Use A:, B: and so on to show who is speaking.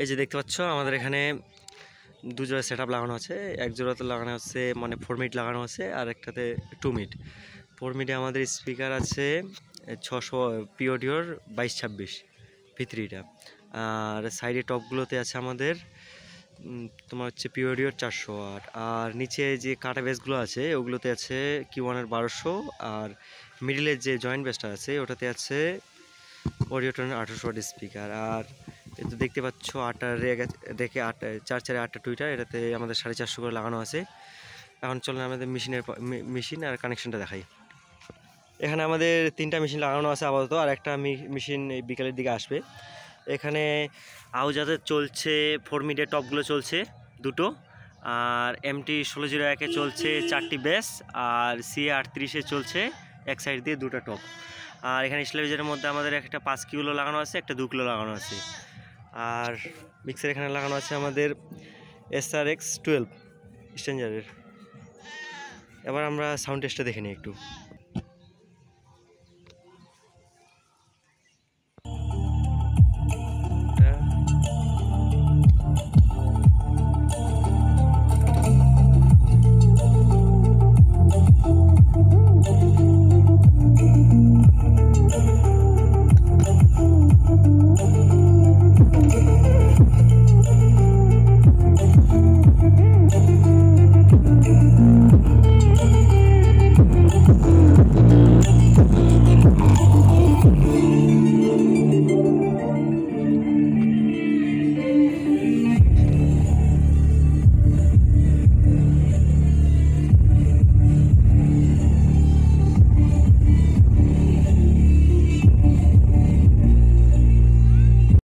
A: এই যে দেখতে পাচ্ছ আমাদের এখানে দু জোড়া সেটআপ লাগানো আছে। এক জোড়াতে লাগানো আছে মানে 4 মিনিট লাগানো আছে, আর একটাতে 2 মিনিট। 4 মিনিটে আমাদের স্পিকার আছে 600 পিওডিওর 22-26 ভিতরিটা, আর সাইডে টপগুলোতে আছে আমাদের তোমার হচ্ছে পিওডিওর 408, আর নিচে যে কাটা বেসগুলো আছে ওগুলোতে আছে Q1 1200, আর মিডিলের যে জয়েন্ট বেসটা আছে ওটাতে আছে অডিওটনের 1800 ওয়াট স্পিকার। আর এটা দেখতে পাচ্ছ 8টা রেখে 8টা টুইটার, এটাতে আমাদের 450 করে লাগানো আছে। এখন চলেন আমাদের মেশিন আর কানেকশনটা দেখাই। এখানে আমাদের 3টা মেশিন লাগানো আছে আপাতত, আর একটা মেশিন এই বিকালের দিকে আসবে। এখানে আউজাতে চলছে 4 মিনিটের টপগুলো চলছে দুটো, আর MT 1601-এ চলছে 4টি বেস, আর CA38-এ চলছে এক সাইড দিয়ে 2টা টপ। আর এখানে স্ল্যাবেজের মধ্যে আমাদের একটা 5 কিলো লাগানো আছে, একটা 2 কিলো লাগানো আছে। আর মিক্সার এখানে লাগানো আছে আমাদের SRX 12 স্ট্রেঞ্জারের। এবার আমরা সাউন্ড টেস্টটা দেখে নিই একটু।